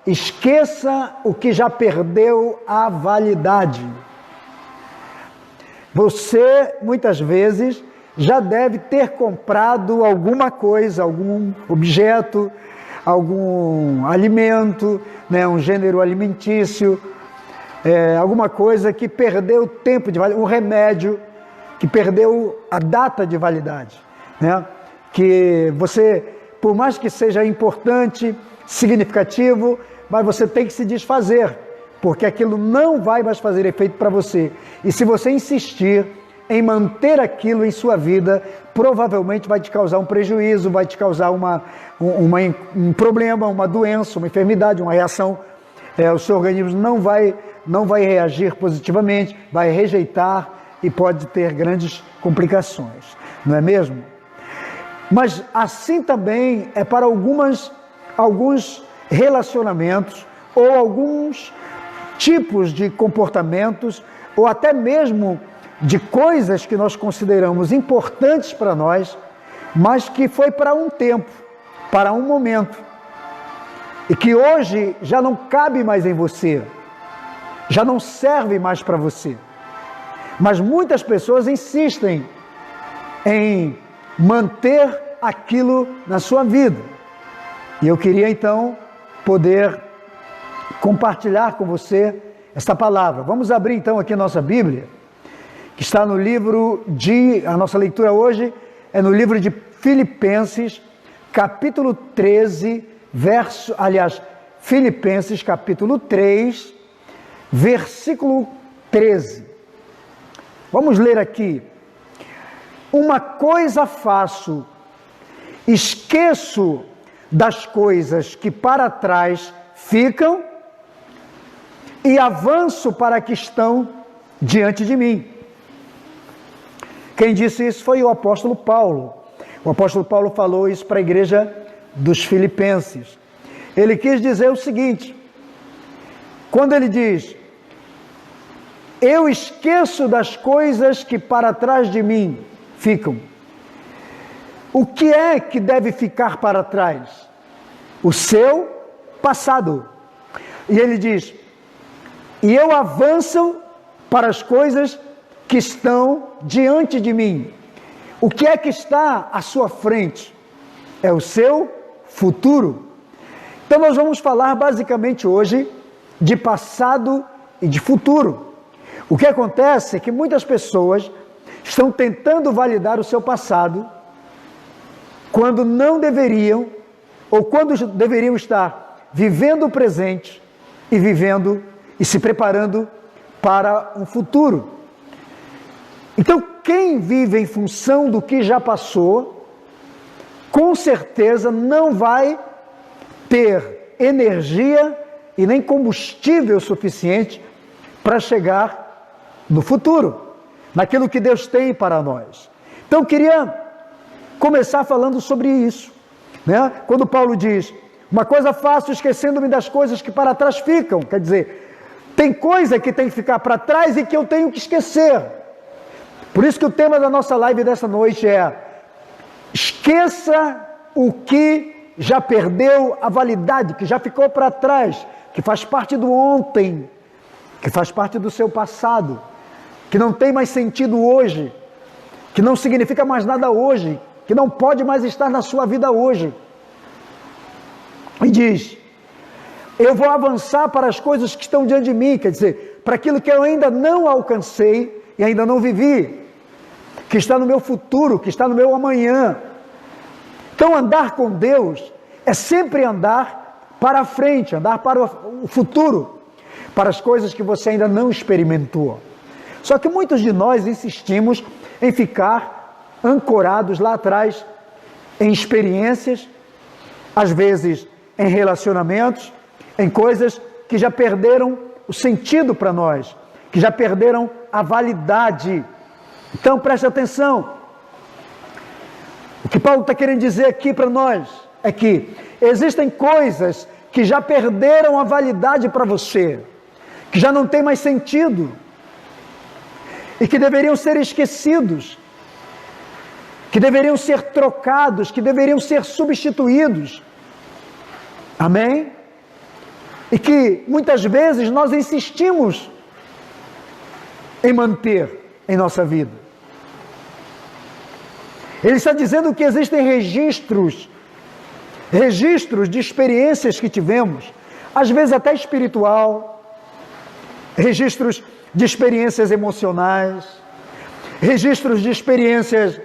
esqueça o que já perdeu a validade. Você, muitas vezes, já deve ter comprado alguma coisa, algum objeto, algum alimento, né, um gênero alimentício, alguma coisa que perdeu o tempo de validade, um remédio que perdeu a data de validade, né? Que você, por mais que seja importante, significativo, mas você tem que se desfazer, porque aquilo não vai mais fazer efeito para você. E se você insistir em manter aquilo em sua vida, provavelmente vai te causar um prejuízo, vai te causar um problema, uma doença, uma enfermidade, uma reação. O seu organismo não vai reagir positivamente, vai rejeitar e pode ter grandes complicações, não é mesmo? Mas assim também é para alguns relacionamentos ou alguns tipos de comportamentos ou até mesmo de coisas que nós consideramos importantes para nós, mas que foi para um tempo, para um momento, e que hoje já não cabe mais em você, já não serve mais para você. Mas muitas pessoas insistem em manter aquilo na sua vida. E eu queria então poder compartilhar com você esta palavra. Vamos abrir então aqui a nossa Bíblia, que está no livro a nossa leitura hoje é no livro de Filipenses, capítulo 13, Filipenses capítulo 3, versículo 13. Vamos ler aqui. Uma coisa faço, esqueço das coisas que para trás ficam e avanço para que estão diante de mim. Quem disse isso foi o apóstolo Paulo. O apóstolo Paulo falou isso para a igreja dos Filipenses. Ele quis dizer o seguinte, quando ele diz, eu esqueço das coisas que para trás de mim ficam. O que é que deve ficar para trás? O seu passado. E ele diz, e eu avanço para as coisas que estão diante de mim. O que é que está à sua frente? É o seu futuro. Então nós vamos falar basicamente hoje de passado e de futuro. O que acontece é que muitas pessoas estão tentando validar o seu passado quando não deveriam, ou quando deveriam estar vivendo o presente e vivendo e se preparando para um futuro. Então, quem vive em função do que já passou, com certeza não vai ter energia e nem combustível suficiente para chegar no futuro, naquilo que Deus tem para nós. Então, eu queria começar falando sobre isso, né? Quando Paulo diz, uma coisa faço esquecendo-me das coisas que para trás ficam, quer dizer, tem coisa que tem que ficar para trás e que eu tenho que esquecer. Por isso que o tema da nossa live dessa noite é, esqueça o que já perdeu a validade, que já ficou para trás, que faz parte do ontem, que faz parte do seu passado, que não tem mais sentido hoje, que não significa mais nada hoje, que não pode mais estar na sua vida hoje. E diz, eu vou avançar para as coisas que estão diante de mim, quer dizer, para aquilo que eu ainda não alcancei e ainda não vivi, que está no meu futuro, que está no meu amanhã. Então andar com Deus é sempre andar para a frente, andar para o futuro, para as coisas que você ainda não experimentou. Só que muitos de nós insistimos em ficar ancorados lá atrás, em experiências, às vezes em relacionamentos, em coisas que já perderam o sentido para nós, que já perderam a validade. Então preste atenção, o que Paulo está querendo dizer aqui para nós é que existem coisas que já perderam a validade para você, que já não tem mais sentido, e que deveriam ser esquecidos, que deveriam ser trocados, que deveriam ser substituídos. Amém? e que muitas vezes nós insistimos em manter em nossa vida. Ele está dizendo que existem registros de experiências que tivemos, às vezes até espiritual, registros de experiências emocionais, registros de experiências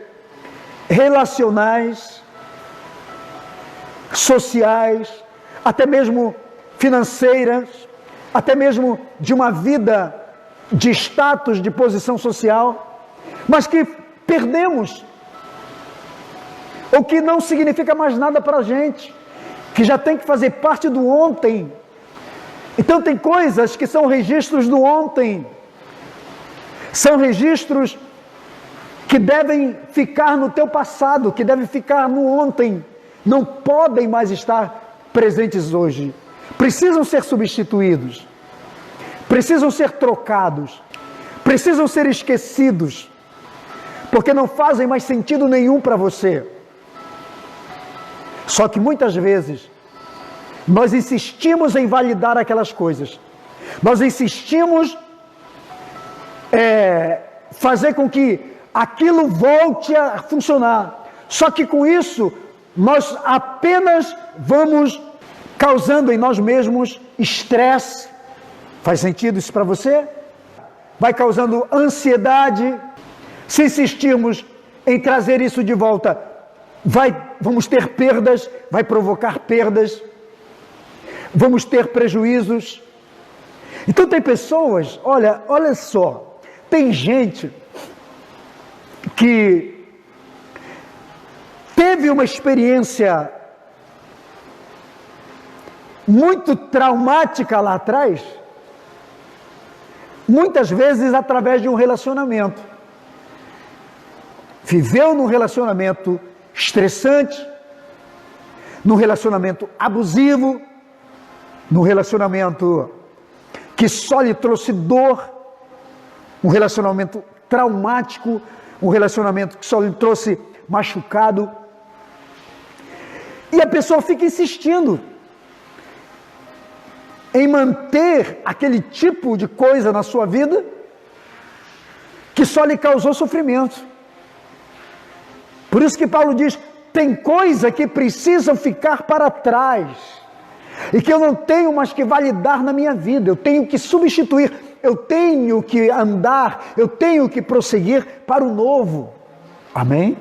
relacionais, sociais, até mesmo financeiras, até mesmo de uma vida de status, de posição social, mas que perdemos, ou que não significa mais nada para a gente, que já tem que fazer parte do ontem. Então tem coisas que são registros do ontem, são registros que devem ficar no teu passado, que devem ficar no ontem, não podem mais estar presentes hoje, precisam ser substituídos, precisam ser trocados, precisam ser esquecidos, porque não fazem mais sentido nenhum para você. Só que muitas vezes nós insistimos em validar aquelas coisas, nós insistimos fazer com que aquilo volte a funcionar, só que com isso nós apenas vamos causando em nós mesmos estresse. Faz sentido isso para você? Vai causando ansiedade. Se insistirmos em trazer isso de volta, vamos ter perdas, vai provocar perdas, vamos ter prejuízos. Então tem pessoas, olha só, tem gente que teve uma experiência muito traumática lá atrás, muitas vezes através de um relacionamento. Viveu num relacionamento estressante, num relacionamento abusivo, num relacionamento que só lhe trouxe dor, um relacionamento traumático, um relacionamento que só lhe trouxe machucado. E a pessoa fica insistindo em manter aquele tipo de coisa na sua vida que só lhe causou sofrimento. Por isso que Paulo diz, tem coisa que precisam ficar para trás e que eu não tenho mais que validar na minha vida, eu tenho que substituir, eu tenho que andar, eu tenho que prosseguir para o novo. Amém?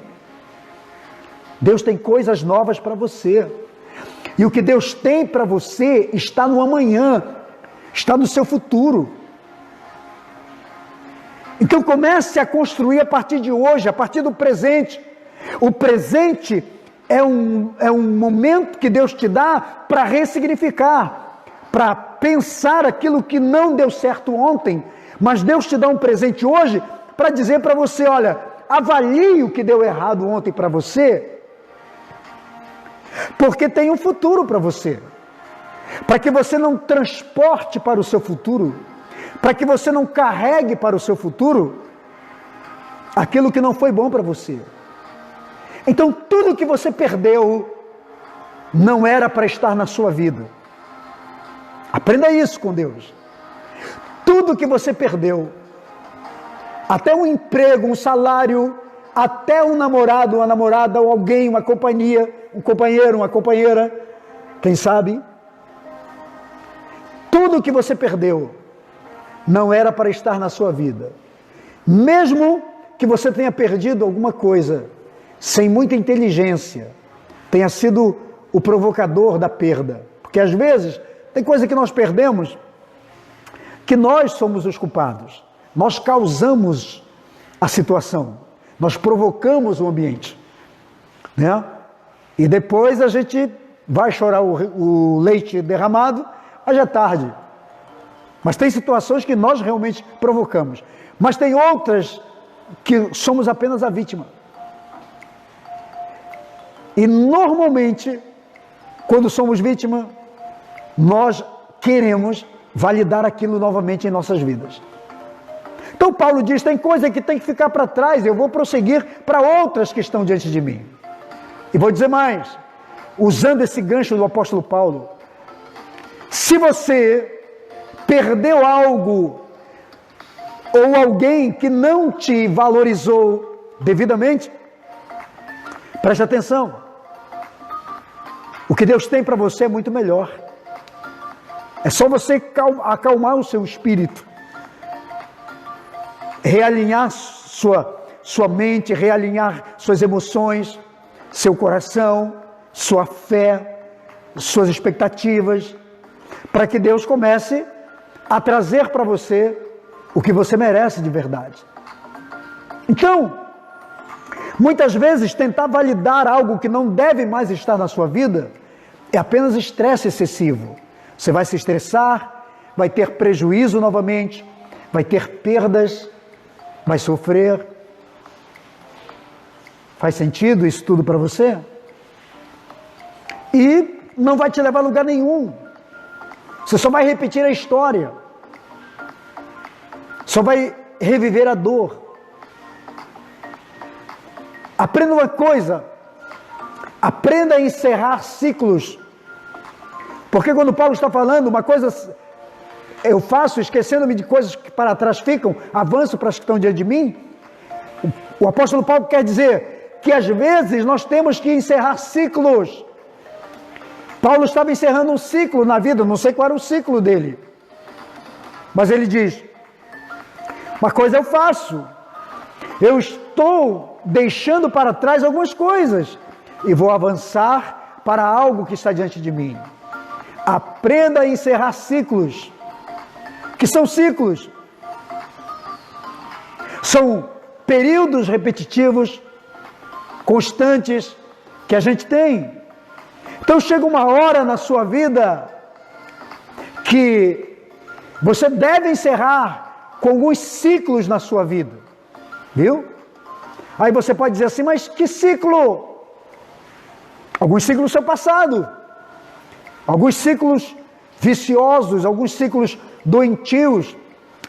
Deus tem coisas novas para você. E o que Deus tem para você está no amanhã, está no seu futuro. Então comece a construir a partir de hoje, a partir do presente. O presente é um momento que Deus te dá para ressignificar, para pensar aquilo que não deu certo ontem, mas Deus te dá um presente hoje para dizer para você, olha, avalie o que deu errado ontem para você, porque tem um futuro para você, para que você não transporte para o seu futuro, para que você não carregue para o seu futuro aquilo que não foi bom para você. Então tudo que você perdeu não era para estar na sua vida. Aprenda isso com Deus. Tudo que você perdeu, até um emprego, um salário, até um namorado, uma namorada, ou alguém, uma companhia, um companheiro, uma companheira, quem sabe? Tudo que você perdeu não era para estar na sua vida. Mesmo que você tenha perdido alguma coisa, sem muita inteligência, tenha sido o provocador da perda. Porque às vezes, tem coisa que nós perdemos, que nós somos os culpados. Nós causamos a situação, nós provocamos o ambiente, né? E depois a gente vai chorar o leite derramado, mas já é tarde. Mas tem situações que nós realmente provocamos. Mas tem outras que somos apenas a vítima. E normalmente, quando somos vítima, nós queremos validar aquilo novamente em nossas vidas. Então Paulo diz, tem coisa que tem que ficar para trás, eu vou prosseguir para outras que estão diante de mim. E vou dizer mais, usando esse gancho do apóstolo Paulo, Se você perdeu algo ou alguém que não te valorizou devidamente, preste atenção. O que Deus tem para você é muito melhor. É só você acalmar o seu espírito, realinhar sua mente, realinhar suas emoções, seu coração, sua fé, suas expectativas, para que Deus comece a trazer para você o que você merece de verdade. Então, muitas vezes tentar validar algo que não deve mais estar na sua vida é apenas estresse excessivo. Você vai se estressar, vai ter prejuízo novamente, vai ter perdas, vai sofrer. Faz sentido isso tudo para você? E não vai te levar a lugar nenhum. Você só vai repetir a história. Só vai reviver a dor. Aprenda uma coisa. Aprenda a encerrar ciclos. Porque quando Paulo está falando, uma coisa eu faço, esquecendo-me de coisas que para trás ficam, avanço para as que estão diante de mim. O apóstolo Paulo quer dizer que às vezes nós temos que encerrar ciclos. Paulo estava encerrando um ciclo na vida, não sei qual era o ciclo dele. Mas ele diz, uma coisa eu faço, eu estou deixando para trás algumas coisas e vou avançar para algo que está diante de mim. Aprenda a encerrar ciclos. Que são ciclos? São períodos repetitivos, constantes, que a gente tem. Então chega uma hora na sua vida que você deve encerrar com alguns ciclos na sua vida. Viu? Aí você pode dizer assim, mas que ciclo? Alguns ciclos do seu passado. Alguns ciclos viciosos, alguns ciclos doentios,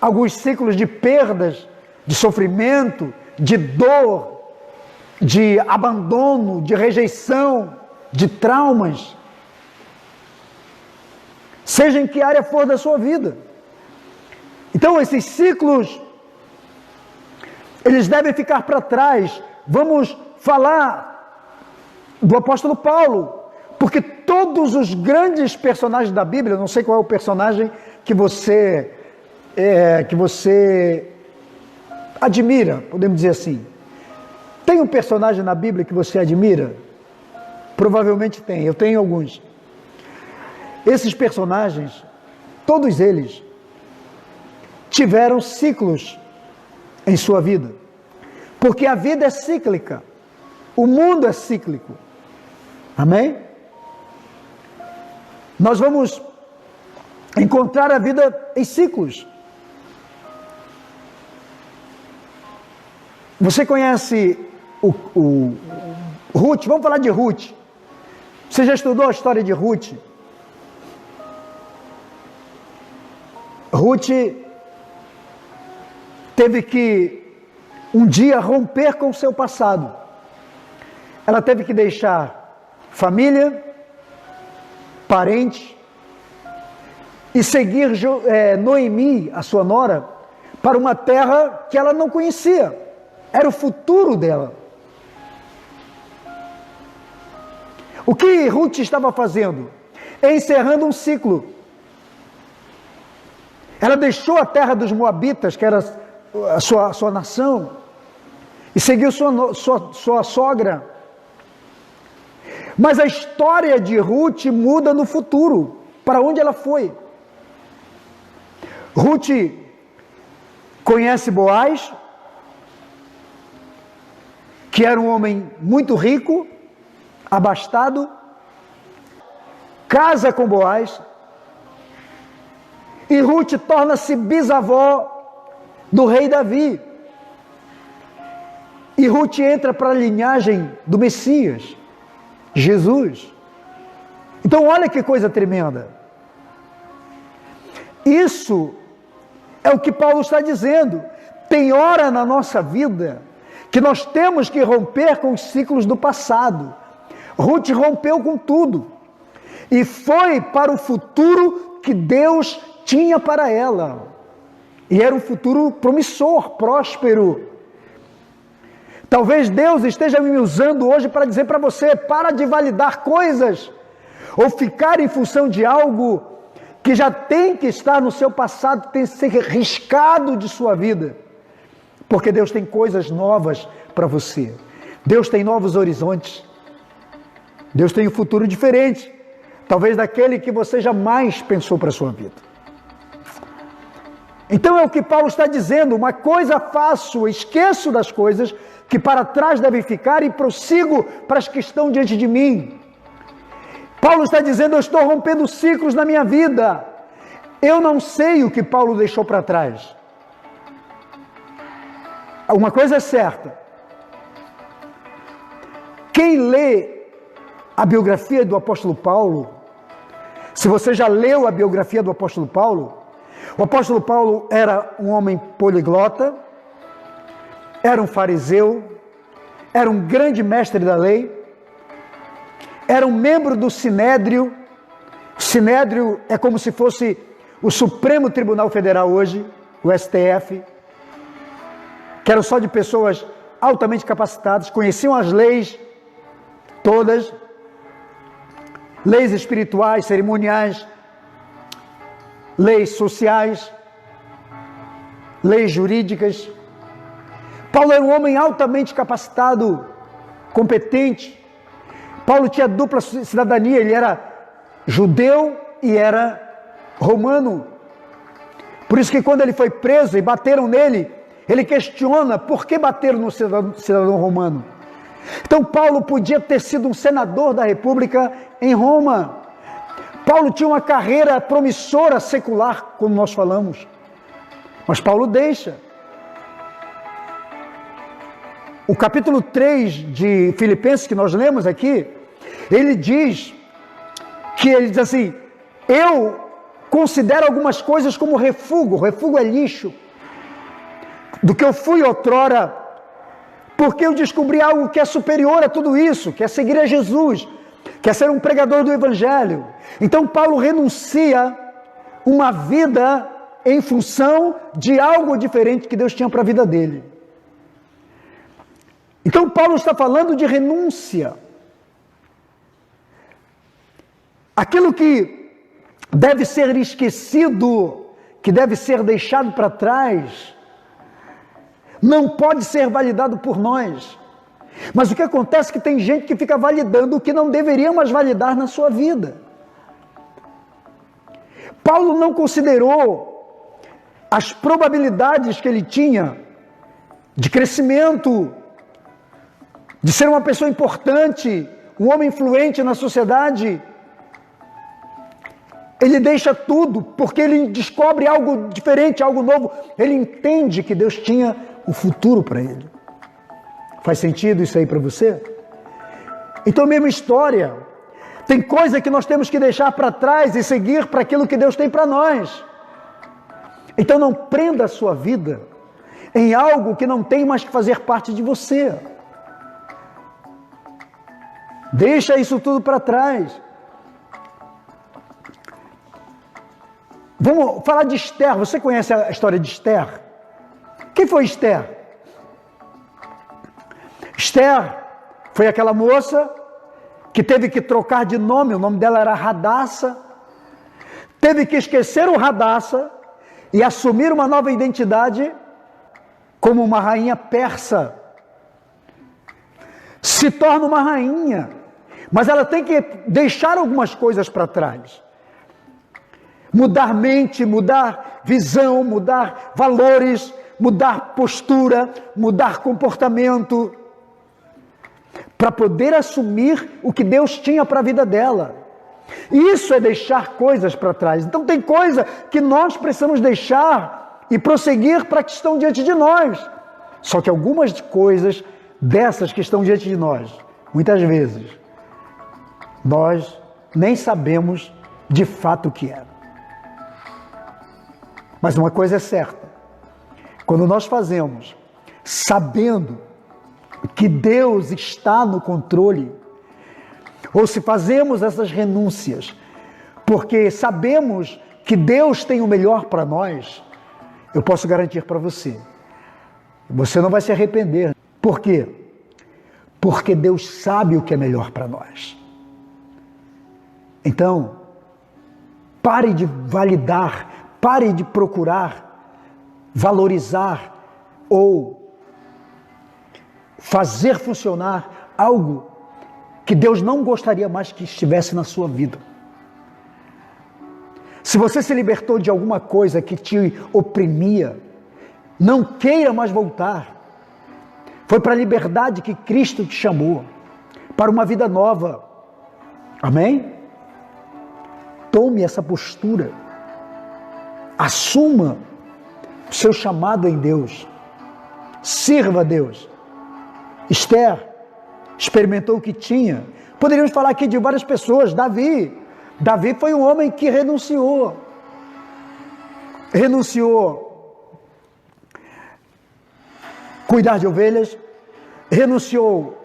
alguns ciclos de perdas, de sofrimento, de dor, de abandono, de rejeição, de traumas. Seja em que área for da sua vida. Então esses ciclos, eles devem ficar para trás. Vamos falar do apóstolo Paulo. Porque todos os grandes personagens da Bíblia, não sei qual é o personagem que você admira, podemos dizer assim. Tem um personagem na Bíblia que você admira? Provavelmente tem, eu tenho alguns. Esses personagens, todos eles, tiveram ciclos em sua vida. Porque a vida é cíclica, o mundo é cíclico. Amém? Nós vamos encontrar a vida em ciclos. Você conhece o Ruth? Vamos falar de Ruth. Você já estudou a história de Ruth? Ruth teve que um dia romper com o seu passado. Ela teve que deixar família, parentes, e seguir Noemi, a sua nora, para uma terra que ela não conhecia. Era o futuro dela. O que Ruth estava fazendo? Encerrando um ciclo. Ela deixou a terra dos Moabitas, que era a sua nação, e seguiu sua sogra. Mas a história de Ruth muda no futuro. Para onde ela foi? Ruth conhece Boaz, que era um homem muito rico, abastado, casa com Boaz, e Ruth torna-se bisavó do rei Davi. E Ruth entra para a linhagem do Messias, Jesus. Então olha que coisa tremenda. Isso é o que Paulo está dizendo. Tem hora na nossa vida que nós temos que romper com os ciclos do passado. Ruth rompeu com tudo e foi para o futuro que Deus tinha para ela. E era um futuro promissor, próspero. Talvez Deus esteja me usando hoje para dizer para você: para de validar coisas ou ficar em função de algo que já tem que estar no seu passado, tem que ser riscado de sua vida. Porque Deus tem coisas novas para você. Deus tem novos horizontes. Deus tem um futuro diferente, talvez daquele que você jamais pensou para a sua vida. Então é o que Paulo está dizendo: uma coisa faço, esqueço das coisas que para trás devem ficar e prossigo para as que estão diante de mim. Paulo está dizendo: eu estou rompendo ciclos na minha vida. Eu não sei o que Paulo deixou para trás. Uma coisa é certa: quem lê a biografia do apóstolo Paulo, se você já leu a biografia do apóstolo Paulo, o apóstolo Paulo era um homem poliglota, era um fariseu, era um grande mestre da lei, era um membro do Sinédrio. O Sinédrio é como se fosse o Supremo Tribunal Federal hoje, o STF, que eram só de pessoas altamente capacitadas, conheciam as leis todas, leis espirituais, cerimoniais, leis sociais, leis jurídicas. Paulo era um homem altamente capacitado, competente. Paulo tinha dupla cidadania, ele era judeu e era romano. Por isso que quando ele foi preso e bateram nele, ele questiona por que bateram no cidadão romano. Então Paulo podia ter sido um senador da República em Roma. Paulo tinha uma carreira promissora secular, como nós falamos. Mas Paulo deixa. O capítulo 3 de Filipenses, que nós lemos aqui, ele diz assim: eu considero algumas coisas como refúgio. Refúgio é lixo. Do que eu fui outrora, porque eu descobri algo que é superior a tudo isso, que é seguir a Jesus, que é ser um pregador do Evangelho. Então Paulo renuncia uma vida em função de algo diferente que Deus tinha para a vida dele. Então Paulo está falando de renúncia. Aquilo que deve ser esquecido, que deve ser deixado para trás, não pode ser validado por nós. Mas o que acontece é que tem gente que fica validando o que não deveria mais validar na sua vida. Paulo não considerou as probabilidades que ele tinha de crescimento, de ser uma pessoa importante, um homem influente na sociedade. Ele deixa tudo porque ele descobre algo diferente, algo novo. Ele entende que Deus tinha um futuro para ele. Faz sentido isso aí para você? Então, mesma história. Tem coisa que nós temos que deixar para trás e seguir para aquilo que Deus tem para nós. Então não prenda a sua vida em algo que não tem mais que fazer parte de você. Deixa isso tudo para trás. Vamos falar de Esther. Você conhece a história de Esther? Quem foi Esther? Esther foi aquela moça que teve que trocar de nome. O nome dela era Radassa. Teve que esquecer o Radassa e assumir uma nova identidade como uma rainha persa. Se torna uma rainha, mas ela tem que deixar algumas coisas para trás. Mudar mente, mudar visão, mudar valores, mudar postura, mudar comportamento, para poder assumir o que Deus tinha para a vida dela. Isso é deixar coisas para trás. Então tem coisa que nós precisamos deixar e prosseguir para que estão diante de nós. Só que algumas coisas dessas que estão diante de nós, muitas vezes, nós nem sabemos de fato o que é. Mas uma coisa é certa: quando nós fazemos sabendo que Deus está no controle, ou se fazemos essas renúncias porque sabemos que Deus tem o melhor para nós, eu posso garantir para você, você não vai se arrepender. Por quê? Porque Deus sabe o que é melhor para nós. Então, pare de validar, pare de procurar, valorizar ou fazer funcionar algo que Deus não gostaria mais que estivesse na sua vida. Se você se libertou de alguma coisa que te oprimia, não queira mais voltar. Foi para a liberdade que Cristo te chamou, para uma vida nova. Amém? Tome essa postura. Assuma o seu chamado em Deus. Sirva a Deus. Esther experimentou o que tinha. Poderíamos falar aqui de várias pessoas. Davi foi um homem que renunciou cuidar de ovelhas, renunciou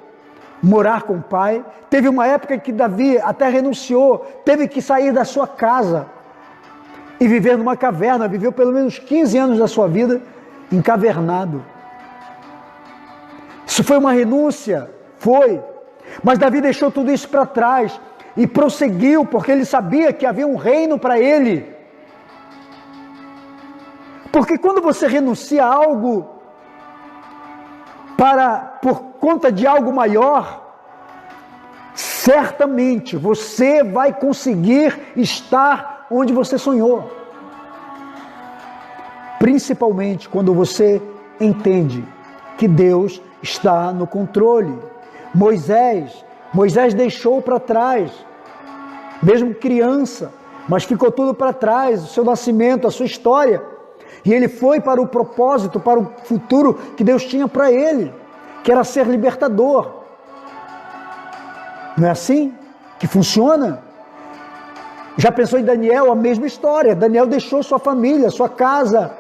morar com o pai. Teve uma época que Davi até renunciou, teve que sair da sua casa e viver numa caverna. Viveu pelo menos 15 anos da sua vida encavernado. Isso foi uma renúncia? Foi. Mas Davi deixou tudo isso para trás e prosseguiu, porque ele sabia que havia um reino para ele. Porque quando você renuncia a algo por conta de algo maior, certamente você vai conseguir estar onde você sonhou. Principalmente quando você entende que Deus está no controle. Moisés deixou para trás, mesmo criança, mas ficou tudo para trás, o seu nascimento, a sua história. E ele foi para o propósito, para o futuro que Deus tinha para ele, que era ser libertador. Não é assim que funciona? Já pensou em Daniel? A mesma história. Daniel deixou sua família, sua casa,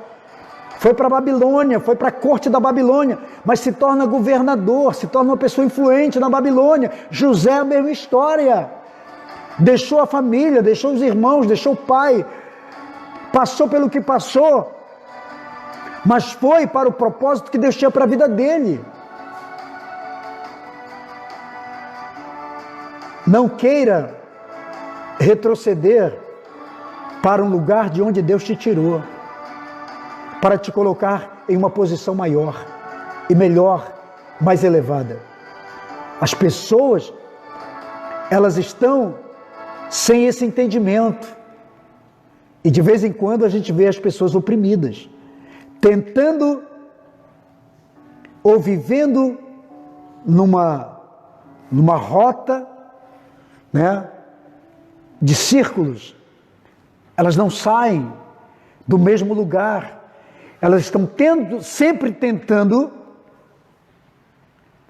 foi para a Babilônia, foi para a corte da Babilônia, mas se torna governador, se torna uma pessoa influente na Babilônia. José, a mesma história. Deixou a família, deixou os irmãos, deixou o pai, passou pelo que passou, mas foi para o propósito que Deus tinha para a vida dele. Não queira retroceder para um lugar de onde Deus te tirou, para te colocar em uma posição maior e melhor, mais elevada. As pessoas, elas estão sem esse entendimento. E de vez em quando a gente vê as pessoas oprimidas, tentando ou vivendo numa rota, né, de círculos. Elas não saem do mesmo lugar. Elas estão sempre tentando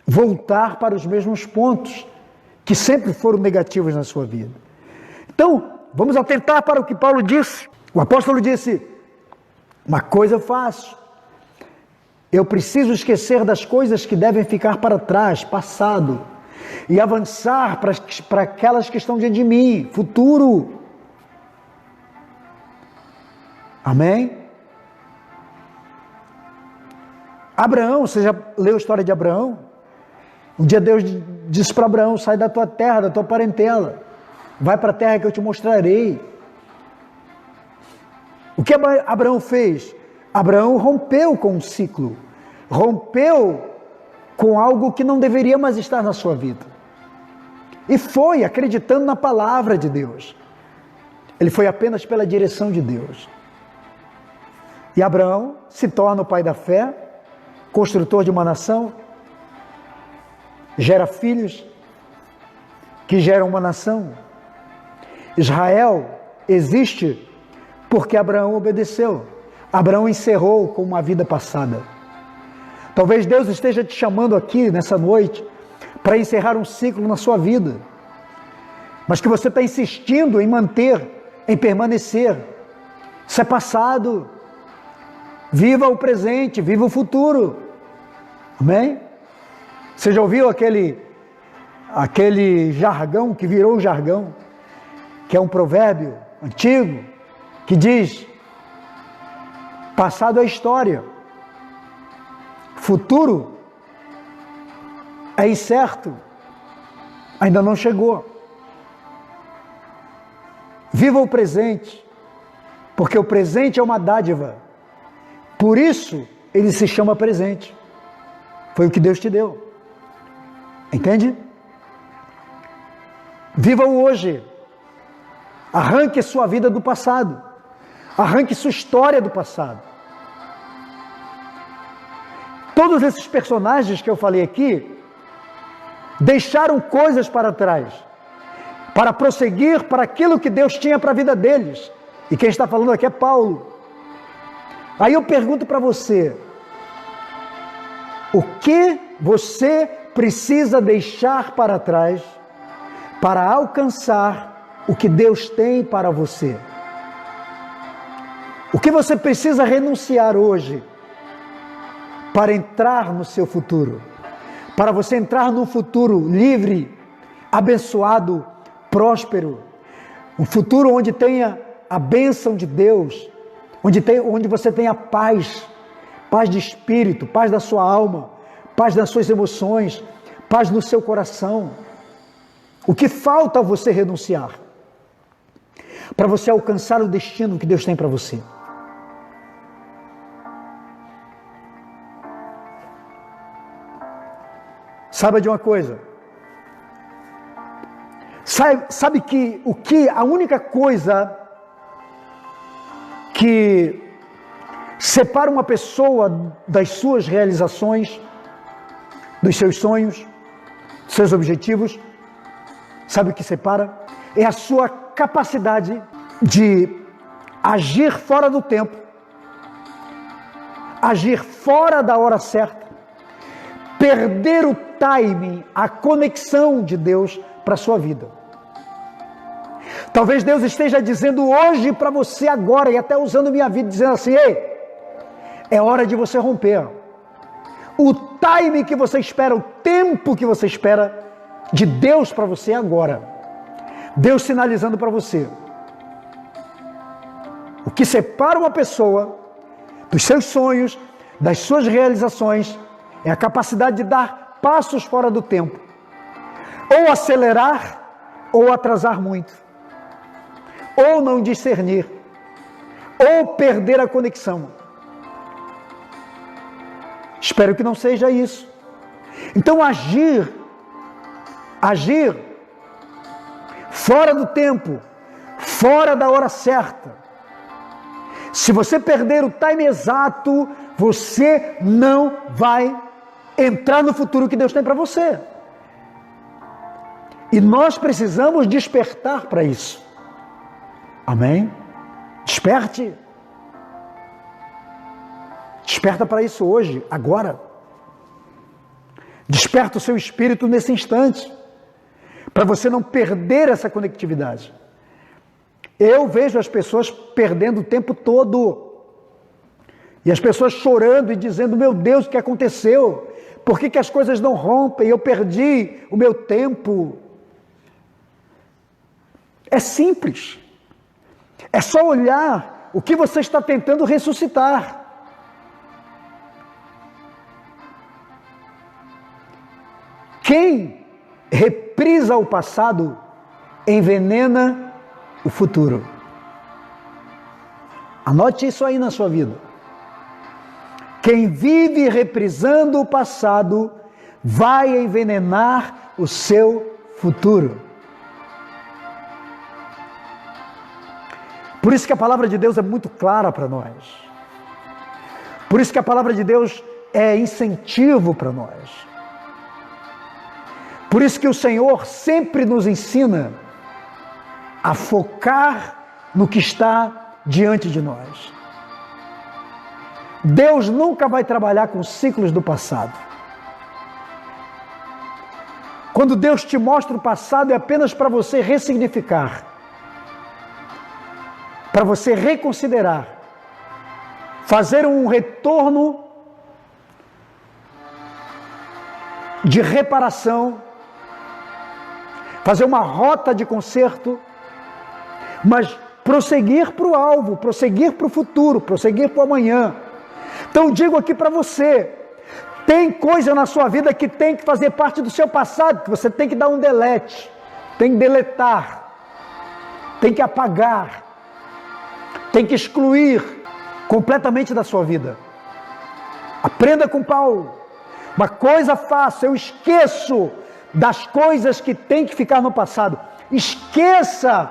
voltar para os mesmos pontos que sempre foram negativos na sua vida. Então, vamos atentar para o que Paulo disse. O apóstolo disse: uma coisa eu faço, eu preciso esquecer das coisas que devem ficar para trás, passado, e avançar para aquelas que estão diante de mim, futuro. Amém? Abraão, você já leu a história de Abraão? Um dia Deus disse para Abraão: sai da tua terra, da tua parentela, vai para a terra que eu te mostrarei. O que Abraão fez? Abraão rompeu com um ciclo, rompeu com algo que não deveria mais estar na sua vida, e foi acreditando na palavra de Deus. Ele foi apenas pela direção de Deus. E Abraão se torna o pai da fé, construtor de uma nação, gera filhos que geram uma nação. Israel existe porque Abraão obedeceu. Abraão encerrou com uma vida passada. Talvez Deus esteja te chamando aqui nessa noite para encerrar um ciclo na sua vida, mas que você está insistindo em manter, em permanecer. Isso é passado. Viva o presente, viva o futuro. Amém? Você já ouviu aquele jargão que virou jargão, que é um provérbio antigo, que diz: passado é história, futuro é incerto, ainda não chegou. Viva o presente, porque o presente é uma dádiva, por isso ele se chama presente. Foi o que Deus te deu. Entende? Viva o hoje. Arranque sua vida do passado. Arranque sua história do passado. Todos esses personagens que eu falei aqui deixaram coisas para trás para prosseguir para aquilo que Deus tinha para a vida deles. E quem está falando aqui é Paulo. Aí eu pergunto para você: o que você precisa deixar para trás para alcançar o que Deus tem para você? O que você precisa renunciar hoje para entrar no seu futuro? Para você entrar num futuro livre, abençoado, próspero. Um futuro onde tenha a bênção de Deus, onde você tenha paz, paz de espírito, paz da sua alma, paz das suas emoções, paz no seu coração. O que falta a você renunciar para você alcançar o destino que Deus tem para você? Saiba de uma coisa. Sabe que a única coisa que separa uma pessoa das suas realizações, dos seus sonhos, dos seus objetivos, sabe o que separa? É a sua capacidade de agir fora do tempo, agir fora da hora certa, perder o timing, a conexão de Deus para a sua vida. Talvez Deus esteja dizendo hoje para você agora, e até usando minha vida, dizendo assim: ei, é hora de você romper. O time que você espera, o tempo que você espera de Deus para você agora. Deus sinalizando para você. O que separa uma pessoa dos seus sonhos, das suas realizações, é a capacidade de dar passos fora do tempo. Ou acelerar, ou atrasar muito. Ou não discernir. Ou perder a conexão. Espero que não seja isso. Então agir fora do tempo, fora da hora certa. Se você perder o time exato, você não vai entrar no futuro que Deus tem para você. E nós precisamos despertar para isso. Amém? Desperte. Desperta para isso hoje, agora. Desperta o seu espírito nesse instante, para você não perder essa conectividade. Eu vejo as pessoas perdendo o tempo todo. E as pessoas chorando e dizendo: meu Deus, o que aconteceu? Por que as coisas não rompem? Eu perdi o meu tempo. É simples. É só olhar o que você está tentando ressuscitar. Quem reprisa o passado envenena o futuro. Anote isso aí na sua vida. Quem vive reprisando o passado vai envenenar o seu futuro. Por isso que a palavra de Deus é muito clara para nós. Por isso que a palavra de Deus é incentivo para nós. Por isso que o Senhor sempre nos ensina a focar no que está diante de nós. Deus nunca vai trabalhar com ciclos do passado. Quando Deus te mostra o passado, é apenas para você ressignificar, para você reconsiderar, fazer um retorno de reparação, fazer uma rota de conserto, mas prosseguir para o alvo, prosseguir para o futuro, prosseguir para o amanhã. Então digo aqui para você, tem coisa na sua vida que tem que fazer parte do seu passado, que você tem que dar um delete, tem que deletar, tem que apagar, tem que excluir completamente da sua vida. Aprenda com Paulo. Uma coisa faço, eu esqueço das coisas que tem que ficar no passado. Esqueça.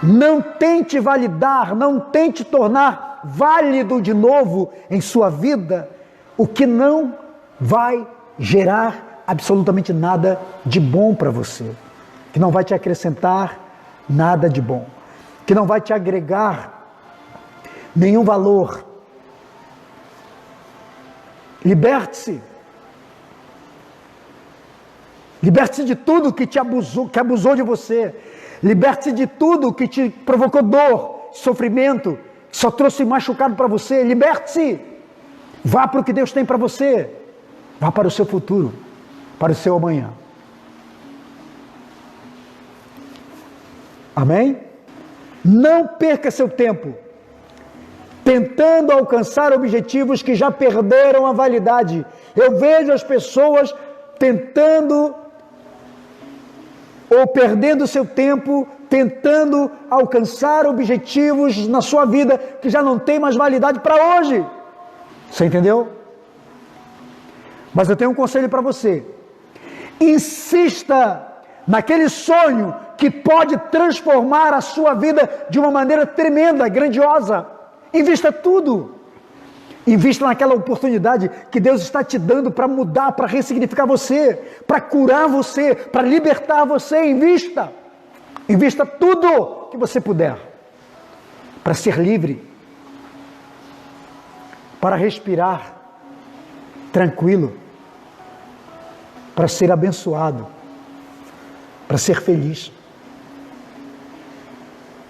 Não tente validar, não tente tornar válido de novo em sua vida o que não vai gerar absolutamente nada de bom para você, que não vai te acrescentar nada de bom, que não vai te agregar nenhum valor. Liberte-se. Liberte-se de tudo que abusou de você. Liberte-se de tudo que te provocou dor, sofrimento, que só trouxe machucado para você. Liberte-se. Vá para o que Deus tem para você. Vá para o seu futuro, para o seu amanhã. Amém? Não perca seu tempo tentando alcançar objetivos que já perderam a validade. Eu vejo as pessoas tentando ou perdendo seu tempo, tentando alcançar objetivos na sua vida que já não tem mais validade para hoje. Você entendeu? Mas eu tenho um conselho para você. Insista naquele sonho que pode transformar a sua vida de uma maneira tremenda, grandiosa. Invista tudo. Invista naquela oportunidade que Deus está te dando para mudar, para ressignificar você, para curar você, para libertar você. Invista. Invista tudo que você puder para ser livre, para respirar tranquilo, para ser abençoado, para ser feliz.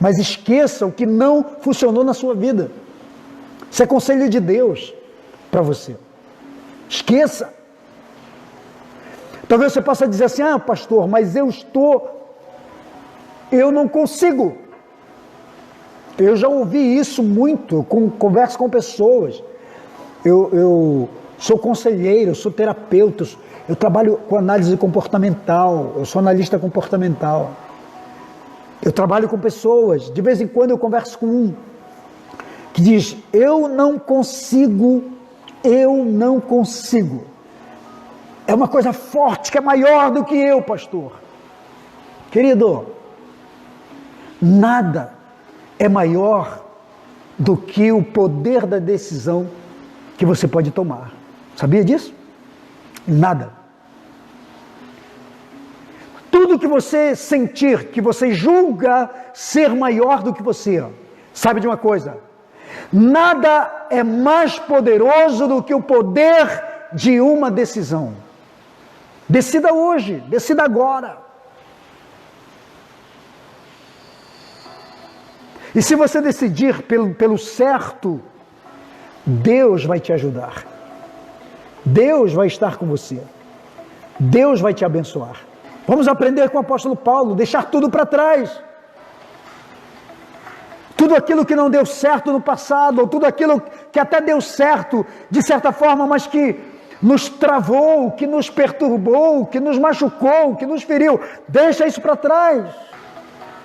Mas esqueça o que não funcionou na sua vida. Isso é conselho de Deus para você. Esqueça. Talvez você possa dizer assim, pastor, mas eu não consigo. Eu já ouvi isso muito, converso com pessoas. Eu sou conselheiro, eu sou terapeuta, eu trabalho com análise comportamental, eu sou analista comportamental. Eu trabalho com pessoas, de vez em quando eu converso com um que diz, eu não consigo. É uma coisa forte, que é maior do que eu, pastor. Querido, nada é maior do que o poder da decisão que você pode tomar. Sabia disso? Nada. Tudo que você sentir, que você julga ser maior do que você, sabe de uma coisa? Nada é mais poderoso do que o poder de uma decisão. Decida hoje, decida agora. E se você decidir pelo certo, Deus vai te ajudar. Deus vai estar com você. Deus vai te abençoar. Vamos aprender com o apóstolo Paulo, deixar tudo para trás. Tudo aquilo que não deu certo no passado, ou tudo aquilo que até deu certo, de certa forma, mas que nos travou, que nos perturbou, que nos machucou, que nos feriu. Deixa isso para trás.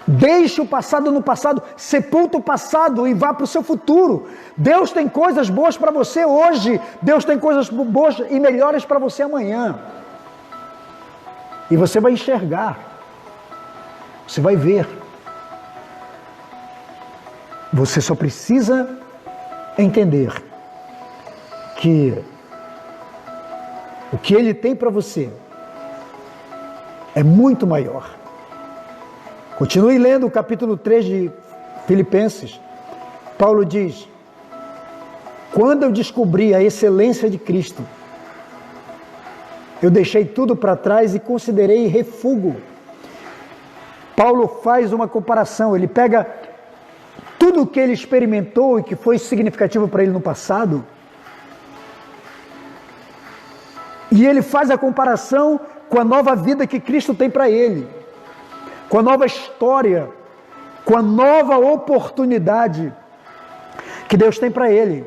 Deixe o passado no passado, sepulta o passado e vá para o seu futuro. Deus tem coisas boas para você hoje, Deus tem coisas boas e melhores para você amanhã. E você vai enxergar, você vai ver. Você só precisa entender que o que Ele tem para você é muito maior. Continue lendo o capítulo 3 de Filipenses. Paulo diz, quando eu descobri a excelência de Cristo, eu deixei tudo para trás e considerei refúgio. Paulo faz uma comparação, ele pega tudo o que ele experimentou e que foi significativo para ele no passado, e ele faz a comparação com a nova vida que Cristo tem para ele, com a nova história com a nova oportunidade que Deus tem para ele.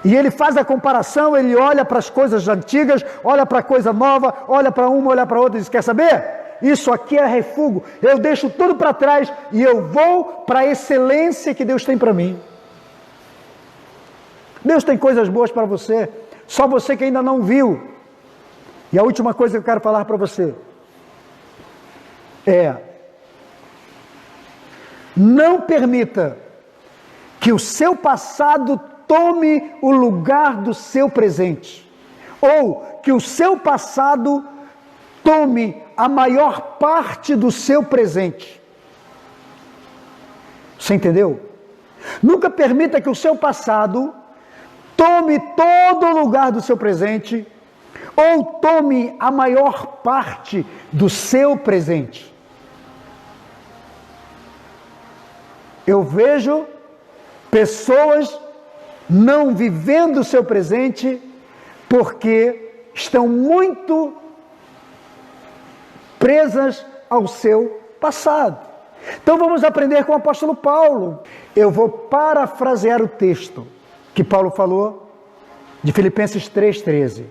E ele faz a comparação, ele olha para as coisas antigas, olha para a coisa nova, olha para uma, olha para outra e diz, quer saber? Isso aqui é refúgio, eu deixo tudo para trás e eu vou para a excelência que Deus tem para mim. Deus tem coisas boas para você, só você que ainda não viu. E a última coisa que eu quero falar para você é: não permita que o seu passado tome o lugar do seu presente, ou que o seu passado tome a maior parte do seu presente. Você entendeu? Nunca permita que o seu passado tome todo o lugar do seu presente, ou tome a maior parte do seu presente. Eu vejo pessoas não vivendo o seu presente porque estão muito presas ao seu passado. Então vamos aprender com o apóstolo Paulo. Eu vou parafrasear o texto que Paulo falou de Filipenses 3,13.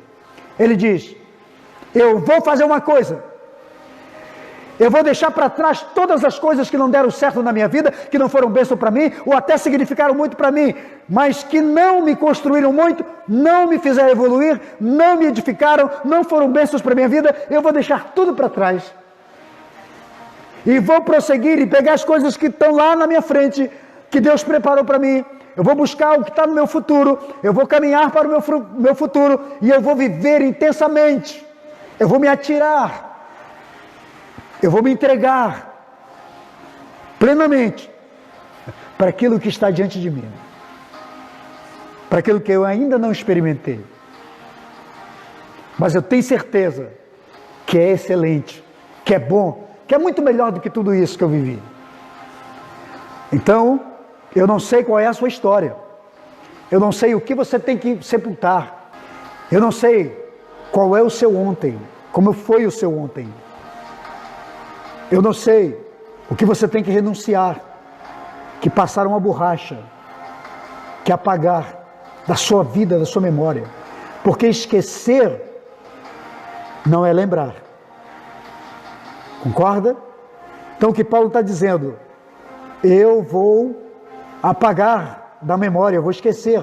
Ele diz: eu vou fazer uma coisa, eu vou deixar para trás todas as coisas que não deram certo na minha vida, que não foram bênção para mim, ou até significaram muito para mim, mas que não me construíram muito, não me fizeram evoluir, não me edificaram, não foram bênçãos para a minha vida. Eu vou deixar tudo para trás e vou prosseguir e pegar as coisas que estão lá na minha frente, que Deus preparou para mim. Eu vou buscar o que está no meu futuro, eu vou caminhar para o meu futuro e eu vou viver intensamente, eu vou me atirar, eu vou me entregar plenamente para aquilo que está diante de mim, para aquilo que eu ainda não experimentei, mas eu tenho certeza que é excelente, que é bom, que é muito melhor do que tudo isso que eu vivi. Então, eu não sei qual é a sua história, eu não sei o que você tem que sepultar, eu não sei qual é o seu ontem, como foi o seu ontem. Eu não sei o que você tem que renunciar, que passar uma borracha, que apagar da sua vida, da sua memória, porque esquecer não é lembrar. Concorda? Então o que Paulo está dizendo, eu vou apagar da memória, eu vou esquecer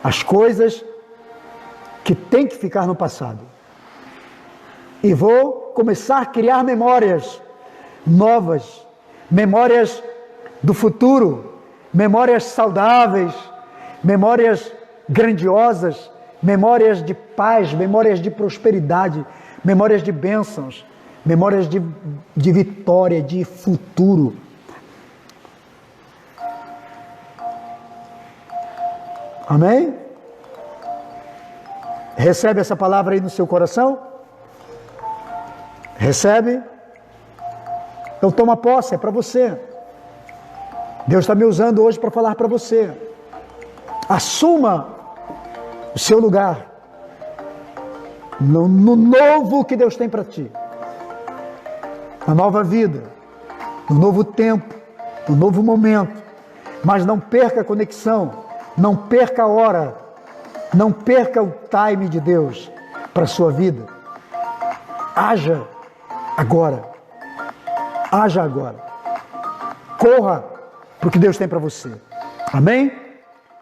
as coisas que tem que ficar no passado e vou começar a criar memórias novas, memórias do futuro, memórias saudáveis, memórias grandiosas, memórias de paz, memórias de prosperidade, memórias de bênçãos, memórias de vitória, de futuro. Amém? Recebe essa palavra aí no seu coração? Recebe? Então toma posse, é para você. Deus está me usando hoje para falar para você. Assuma o seu lugar no novo que Deus tem para ti. Na nova vida, no novo tempo, no novo momento. Mas não perca a conexão, não perca a hora, não perca o time de Deus para a sua vida. Haja agora. Haja agora. Corra para o que Deus tem para você. Amém?